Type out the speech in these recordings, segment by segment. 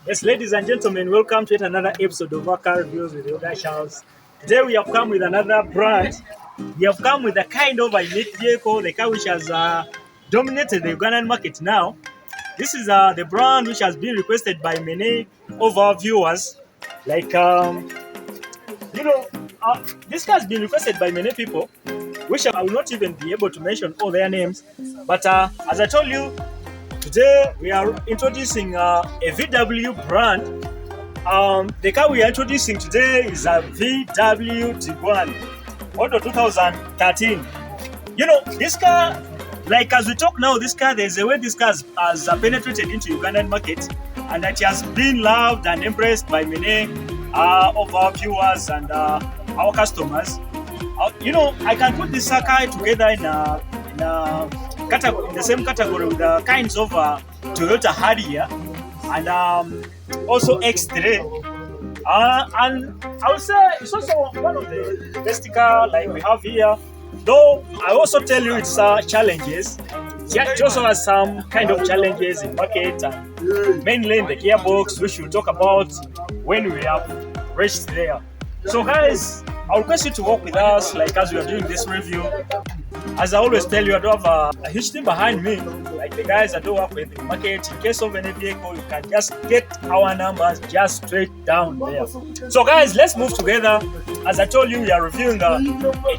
Yes, ladies and gentlemen, welcome to yet another episode of our car reviews with Yoga Charles. Today we have come with another brand. We have come with a kind of a unique vehicle, the car which has dominated the Ugandan market now. This is the brand which has been requested by many of our viewers. Like, you know, this car has been requested by many people, which I will not even be able to mention all their names. But as I told you, today we are introducing a VW brand. The car we are introducing today is a VW Tiguan, model 2013. You know, this car, like as we talk now, this car, there's a way this car has penetrated into Ugandan market, and that has been loved and embraced by many of our viewers and our customers. You know, I can put this car together in the same category with the kinds of Toyota Harrier and also X3. And I would say it's also one of the best car like we have here. Though I also tell you it's challenges. It also has some kind of challenges in market and mainly in the gearbox, which we'll talk about when we have reached there. So guys, I'll request you to work with us like as we are doing this review. As I always tell you, I do have a huge team behind me, like the guys I do work with in the market. In case of any vehicle, you can just get our numbers just straight down there. So guys, let's move together. As I told you, we are reviewing a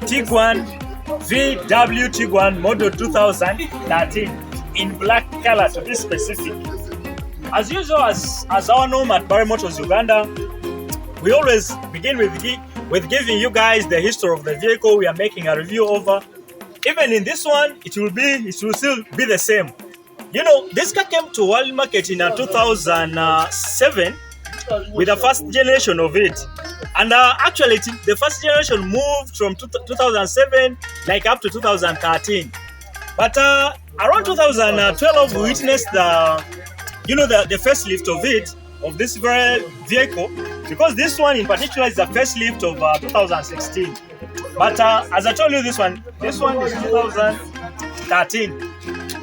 Tiguan, VW Tiguan model 2013 in black color to be specific. As usual, as our norm at Barry Motors Uganda, we always begin with giving you guys the history of the vehicle we are making a review over. Even in this one, it will still be the same. You know, this car came to world market in 2007 with the first generation of it. And actually, the first generation moved from 2007 like up to 2013. But around 2012, we witnessed the facelift of it, of this very vehicle, because this one in particular is the facelift of 2016. But as I told you, this one is 2013.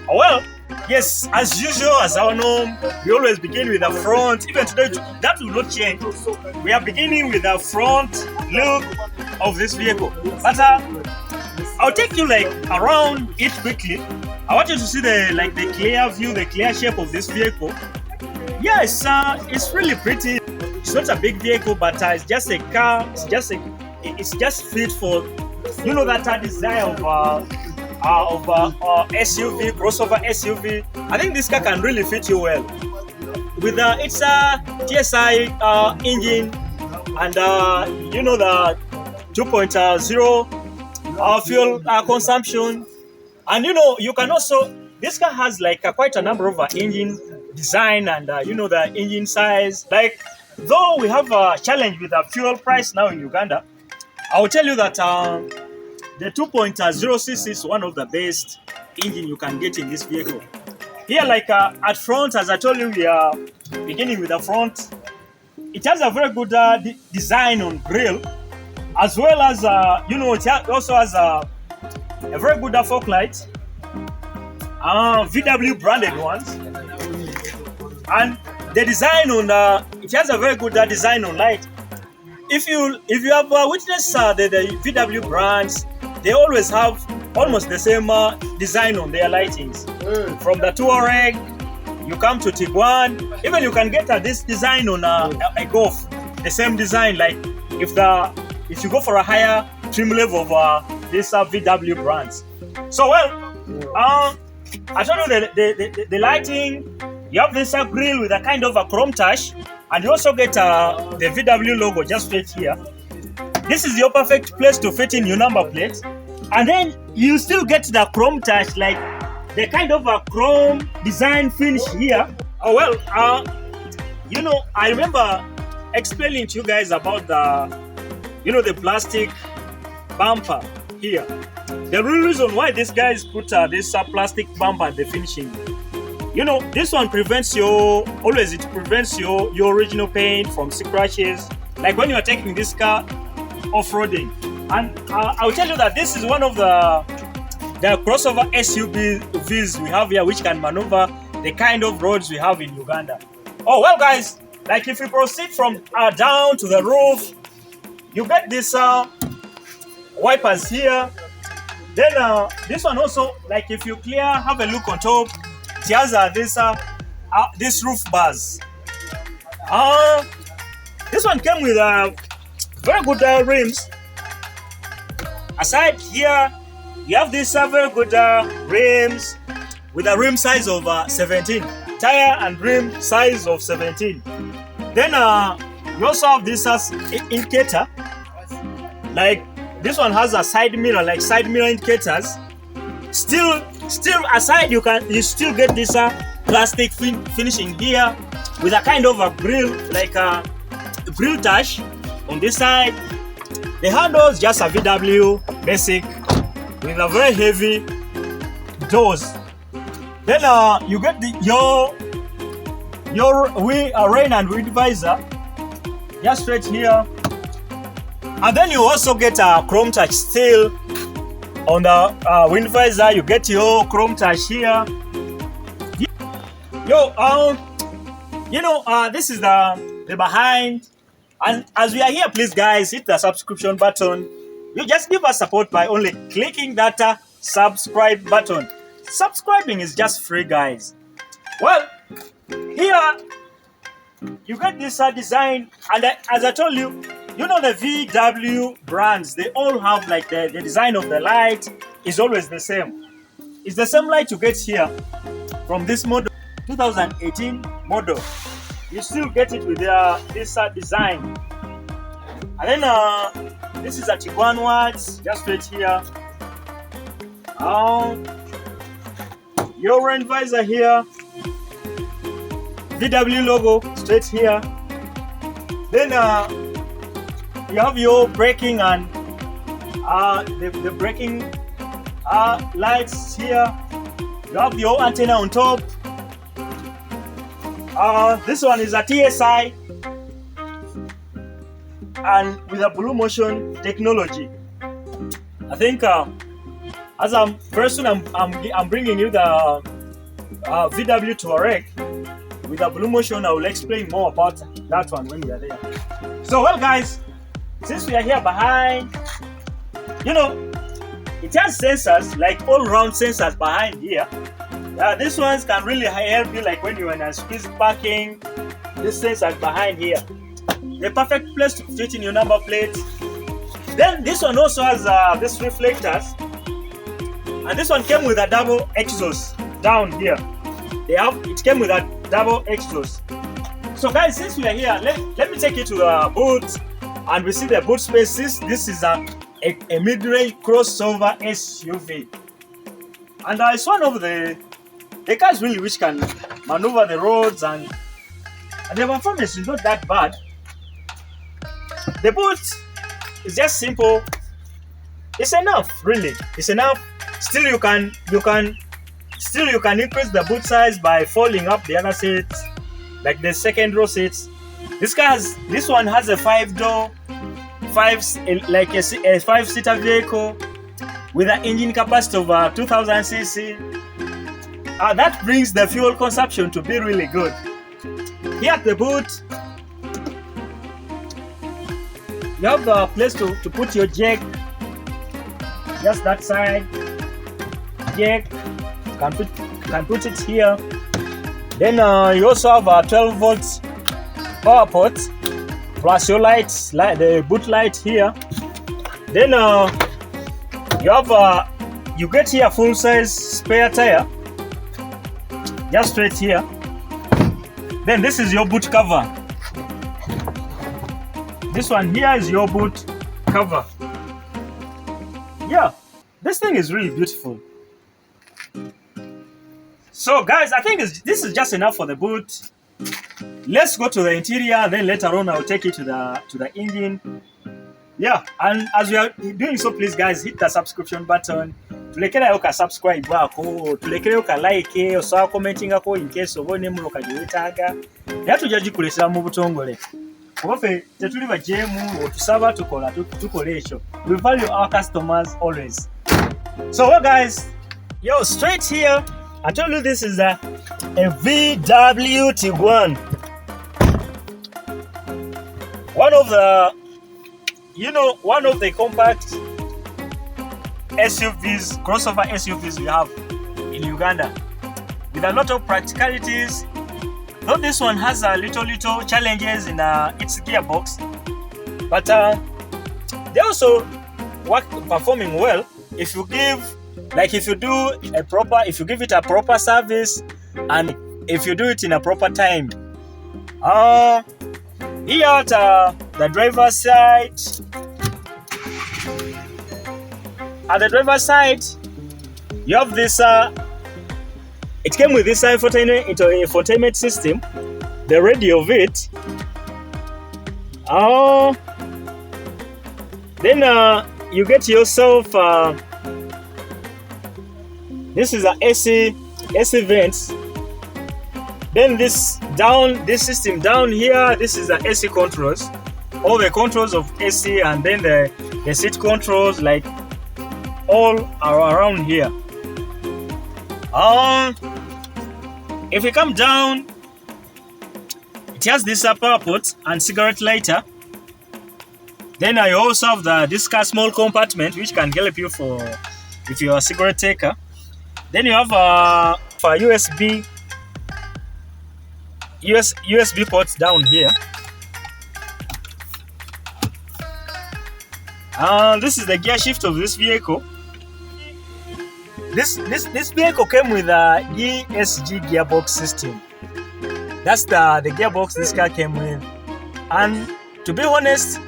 Well, yes, as usual, as our norm, we always begin with the front. Even today, that will not change. We are beginning with the front look of this vehicle. But I'll take you like around it quickly. I want you to see the clear view, the clear shape of this vehicle. Yes, it's really pretty. It's not a big vehicle, but it's just a car. It's just fit for, that desire of SUV, crossover SUV. I think this car can really fit you well. With it's a TSI engine and the 2.0 fuel consumption, and you can also, this car has like quite a number of engine design and the engine size. Like, though we have a challenge with the fuel price now in Uganda, I will tell you that the 2.0cc is one of the best engine you can get in this vehicle. Here, like at front, as I told you, we are beginning with the front. It has a very good design on grille, as well as it also has a very good fog light, VW branded ones, and the design on it has a very good design on light. If you have witnessed the VW brands, they always have almost the same design on their lightings. From the Touareg, you come to Tiguan, even you can get this design on a Golf, the same design. Like if you go for a higher trim level of these VW brands. So I told you the lighting. You have this grille with a kind of a chrome touch, and you also get the VW logo just right here. This is your perfect place to fit in your number plate, and then you still get the chrome touch, like the kind of a chrome design finish here. Oh well, I remember explaining to you guys about the plastic bumper here. The real reason why these guys put this plastic bumper at the finishing. This one prevents your original paint from scratches, like when you are taking this car off-roading. And I'll tell you that this is one of the crossover SUVs we have here, which can maneuver the kind of roads we have in Uganda. Oh well, guys, like if you proceed from down to the roof, you get this wipers here. Then this one also, like if you have a look on top, it has this roof bars. This one came with very good rims. Aside here, you have these very good rims with a rim size of 17, tire and rim size of 17. Then you also have this as indicator. Like this one has a side mirror, like side mirror indicators. Still aside, you still get this plastic finishing here with a kind of a grill, like a grill touch on this side. The handles just a VW basic with a very heavy doors. Then you get your rain and wind visor just straight here. And then you also get a chrome touch still on the wind visor. You get your chrome touch here. This is the behind. And as we are here, please guys, hit the subscription button. You just give us support by only clicking that subscribe button. Subscribing is just free, guys. Well, here you get this design, and as I told you, you know the VW brands, they all have like the design of the light is always the same. It's the same light you get here from this model, 2018 model. You still get it with this design. And then this is a TIGUAN watch, just straight here. Your rain visor here, VW logo straight here. Then you have your braking and the braking lights here. You have your antenna on top. This one is a TSI and with a Blue Motion technology. I think as I'm very soon I'm bringing you the VW Touareg with a Blue Motion. I will explain more about that one when we are there. So well guys, since we are here behind, it has sensors, like all round sensors behind here. These ones can really help you, like when you're in a squeeze parking. These sensors behind here, the perfect place to fit in your number plate. Then this one also has these reflectors, and this one came with a double exhaust down here. It came with a double exhaust. So guys, since we are here, let me take you to the boot, and we see the boot space. This is a mid-range crossover SUV, and it's one of the cars really which can maneuver the roads, and the performance is not that bad. The boot is just simple. It's enough, really. It's enough. Still, you can increase the boot size by folding up the other seats, like the second row seats. This one has a 5-door, like a 5-seater vehicle with an engine capacity of 2000 cc. That brings the fuel consumption to be really good. Here at the boot, you have a place to put your jack, just that side. Jack, can put it here. Then you also have a 12 volts power port plus your lights, the boot light here. Then you get here full size spare tire, just straight here. Then this is your boot cover. This one here is your boot cover. Yeah, this thing is really beautiful. So guys, I think this is just enough for the boot. Let's go to the interior, and then later on I'll take you to the engine. Yeah, and as we are doing so, please guys, hit the subscription button. Tulekera yoka subscribe wako, tulekera yoka like, osawa commenting ako in case obone muno kajiwetaga. Yatujja gikulesera mu butongole. Obafe tetuli bajemu otusaba tukole ekyo. We value our customers always. So well guys, straight here, I told you this is a VW TIGUAN. one of the compact SUVs, crossover SUVs we have in Uganda, with a lot of practicalities. Though this one has a little challenges in its gearbox, but they also work performing well if you give if you give it a proper service and if you do it in a proper time. Here at the driver's side, you have this. It came with this infotainment system, the radio of it. Then you get yourself. This is a AC vents. Then this system down here, this is the AC controls. All the controls of AC, and then the seat controls, like all are around here. If we come down, it has this power port and cigarette lighter. Then I also have this small compartment which can help you if you're a cigarette taker. Then you have a USB ports down here. This is the gear shift of this vehicle. This vehicle came with a DSG Gearbox system. That's the gearbox this car came with. And to be honest,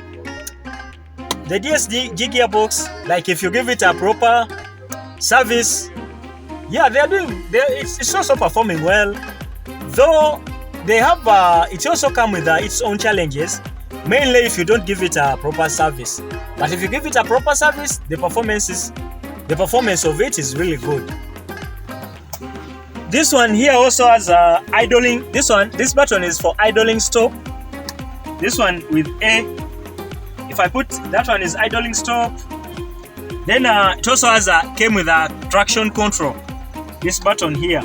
the DSG Gearbox, like if you give it a proper service, yeah, it's also performing well. Though they have it also come with its own challenges, mainly if you don't give it a proper service. But if you give it a proper service, the performance of it is really good. This one here also has idling. This button is for idling stop. This one with A. If I put that one is idling stop. Then it also came with a traction control. This button here.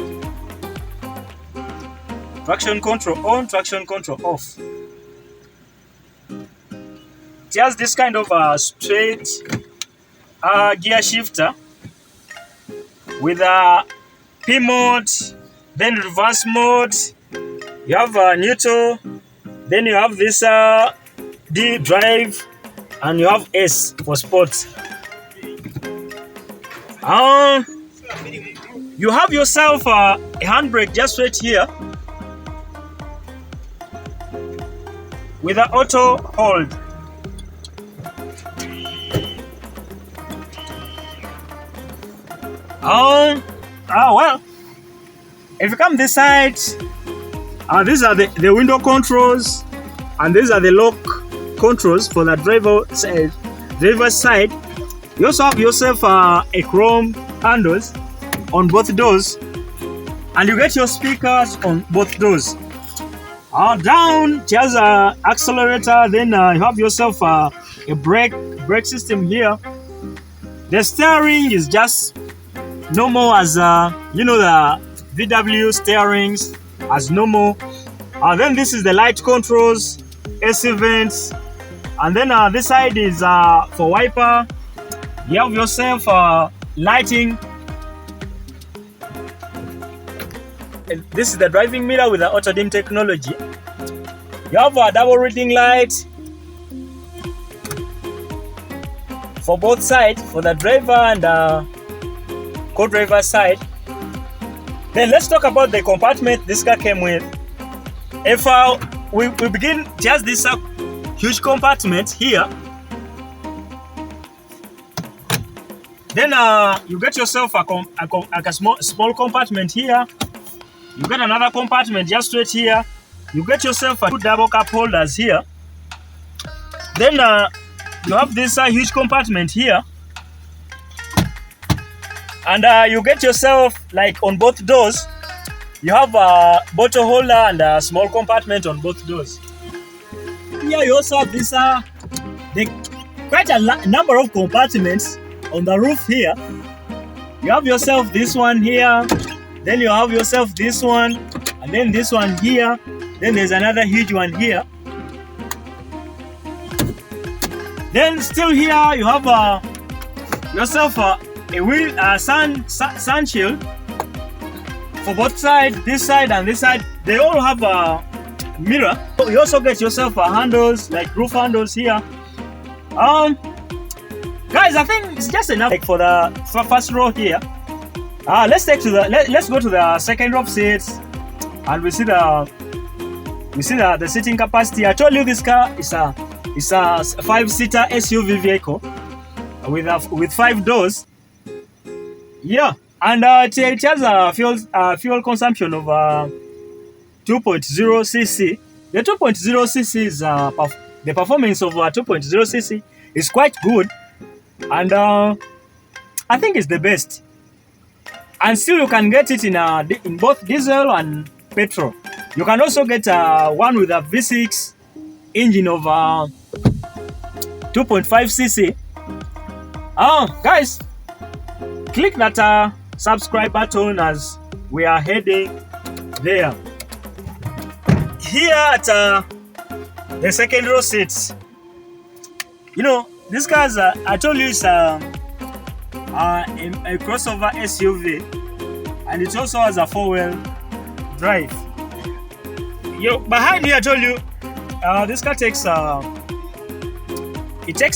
Traction control on, traction control off. It has this kind of straight gear shifter with a P mode, then reverse mode. You have a neutral, then you have this D drive, and you have S for sports. You have yourself a handbrake just right here with an auto hold. Well, if you come this side, these are the window controls, and these are the lock controls for the driver's side. You also have yourself a chrome handles on both doors, and you get your speakers on both doors. Down, it has an accelerator. Then you have yourself a brake system here. The steering is just normal as the VW steerings as normal. Then this is the light controls, AC vents, and then this side is for wiper. You have yourself lighting. This is the driving mirror with the auto dim technology. You have a double reading light for both sides, for the driver and co-driver side. Then let's talk about the compartment this car came with. If we begin just this huge compartment here, then you get yourself a small compartment here. You get another compartment just straight here. You get yourself two double cup holders here. Then you have this huge compartment here. And you get yourself, like on both doors, you have a bottle holder and a small compartment on both doors. Here you also have this, quite a number of compartments on the roof here. You have yourself this one here. Then you have yourself this one, and then this one here. Then there's another huge one here. Then still here you have yourself a wheel sun shield for both sides, this side and this side. They all have a mirror. You also get yourself handles, like roof handles here. Guys, I think it's just enough for the first row here. Let's go to the second row of seats, and we see the seating capacity. I told you this car is a 5-seater SUV vehicle with 5 doors. Yeah, and it has a fuel consumption of 2.0 cc. The 2.0 cc is the performance of 2.0 cc is quite good, and I think it's the best. And still you can get it in both diesel and petrol. You can also get one with a V6 engine of 2.5 cc. Guys, click that subscribe button as we are heading there. Here at the second row seats, you know, this car's I told you it's a crossover SUV, and it also has a 4-wheel drive. Behind here, I told you this car takes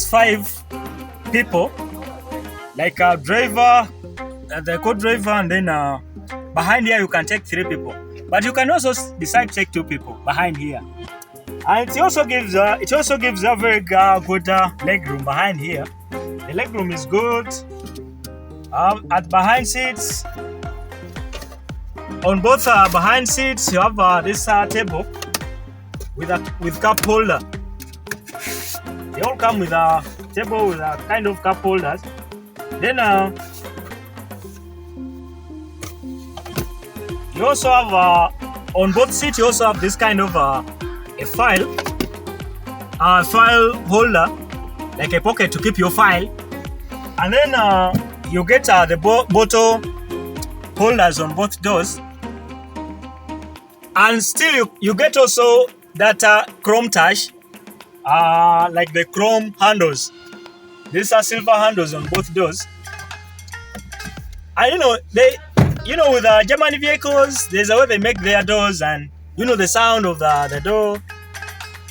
5 people, like a driver, the co-driver, and then behind here you can take 3 people, but you can also decide to take 2 people behind here. And it also gives a very good leg room behind here. The leg room is good. At behind seats, on both behind seats, you have this table with cup holder. They all come with a table with a kind of cup holders. Then you also have on both seats. You also have this kind of a file holder, like a pocket to keep your file. And then you get the bottle holders on both doors, and still you get also that chrome touch, like the chrome handles. These are silver handles on both doors. And with German vehicles, there's a way they make their doors, and the sound of the door,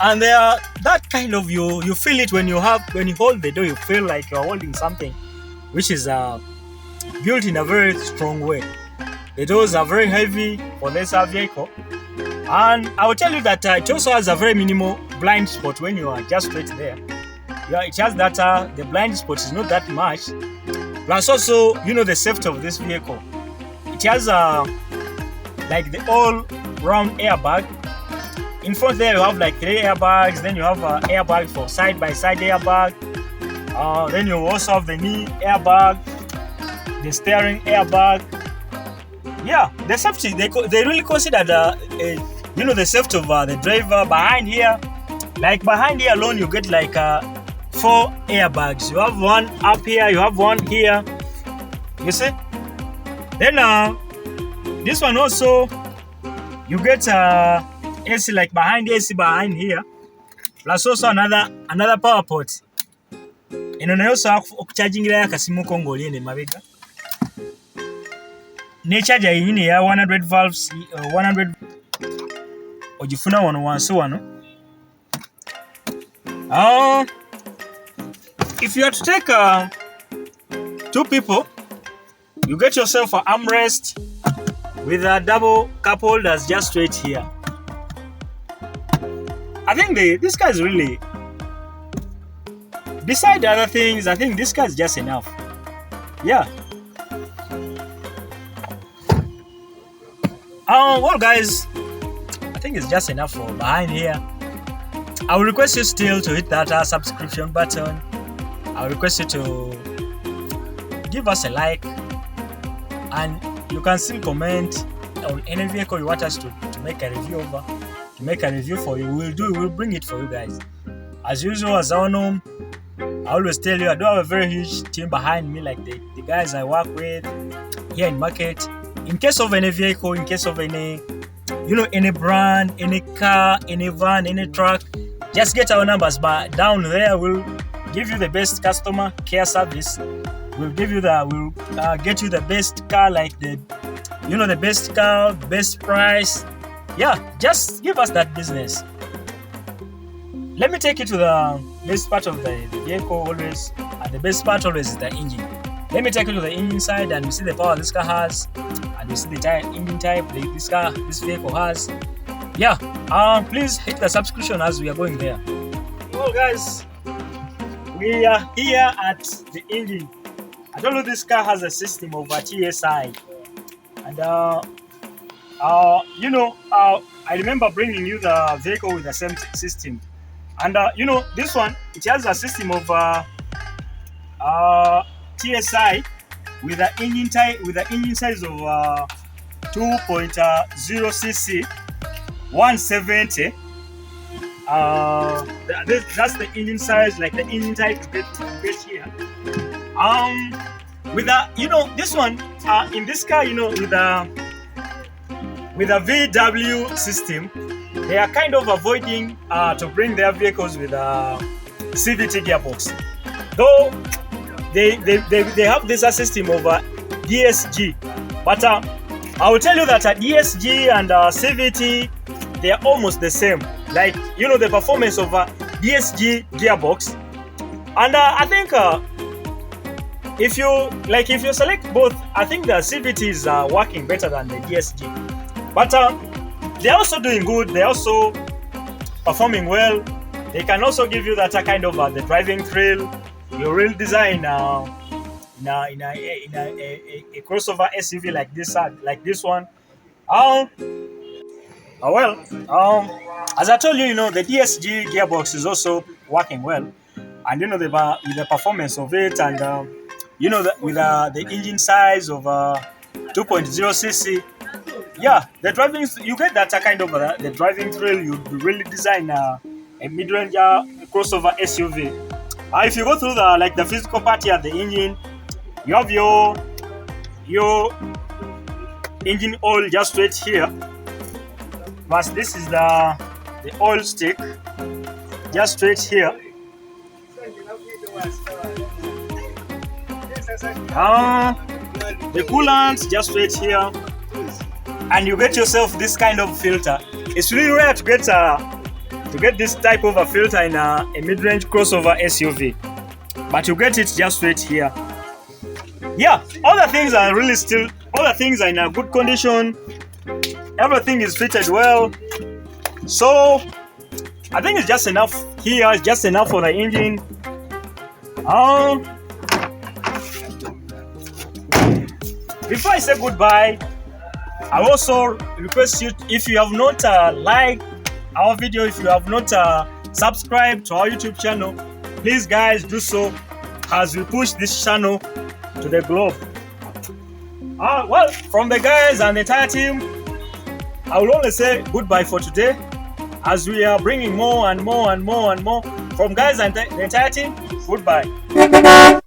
and they are that kind of you feel it when you hold the door. You feel like you're holding something which is built in a very strong way. The doors are very heavy for this vehicle, and I will tell you that it also has a very minimal blind spot when you are just straight there. It has that the blind spot is not that much. Plus also, the safety of this vehicle. It has like the all-round airbag. In front there you have like 3 airbags. Then you have an airbag for side-by-side airbag. Then you also have the knee airbag, the steering airbag. Yeah, the safety, they really consider the safety of the driver. Behind here, like behind here alone, you get like 4 airbags. You have one up here, you have one here. You see? Then this one also, you get AC, like behind AC behind here, plus also another power port. Eno nayo so okuchargingira yakasimu ko ngoli ene mabega. Ne charger yine ya 100 valves 100 ogifuna wano wansi wano. If you are to take 2 people, you get yourself an armrest with a double cup holders just straight here. I think this car is really, beside other things, I think this car is just enough. Yeah. Well guys, I think it's just enough for behind here. I will request you still to hit that subscription button. I will request you to give us a like, and you can still comment on any vehicle you want us to make a review over, to make a review for you. We'll bring it for you guys. As usual, as I know, I always tell you, I do have a very huge team behind me, like the guys I work with here in market. In case of any vehicle, in case of any, any brand, any car, any van, any truck, just get our numbers. But down there, we'll give you the best customer care service. We'll get you the best car, like the best car, best price. Yeah, just give us that business. Let me take you to the best part of the vehicle always, and the best part always is the engine. Let me take you to the engine side, and you see the power this car has, and you see the engine type this vehicle has. Yeah, please hit the subscription as we are going there. Well, guys, we are here at the engine. I don't know, this car has a system of a TSI, and I remember bringing you the vehicle with the same system, and this one, it has a system of TSI with the engine size of 2.0 cc, 170. That's the engine size, like the engine type you get here. With this one, in this car, with a VW system, they are kind of avoiding to bring their vehicles with a CVT gearbox. Though they have this system of DSG, but I will tell you that DSG and CVT, they are almost the same. Like, the performance of DSG gearbox, and I think if you select both, I think the CVT is working better than the DSG. But they're also doing good. They're also performing well. They can also give you that kind of the driving thrill. Your real design in a crossover SUV like this one. As I told you, the DSG gearbox is also working well, and with the performance of it, and with the engine size of 2.0 cc. Yeah, the driving, you get that kind of the driving thrill. You really design a mid-range crossover SUV. If you go through the physical part here, the engine, you have your engine oil just straight here. Plus, this is the oil stick just straight here. The coolant just straight here, and you get yourself this kind of filter. It's really rare to get this type of a filter in a mid-range crossover SUV, but you get it just straight here. Yeah, all the things are in a good condition. Everything is fitted well, so I think it's just enough here. It's just enough for the engine. Before I say goodbye, I also request you, if you have not liked our video, if you have not subscribed to our YouTube channel, please guys do so as we push this channel to the globe. Well, from the guys and the entire team, I will only say goodbye for today, as we are bringing more and more and more and more from guys and the entire team. Goodbye.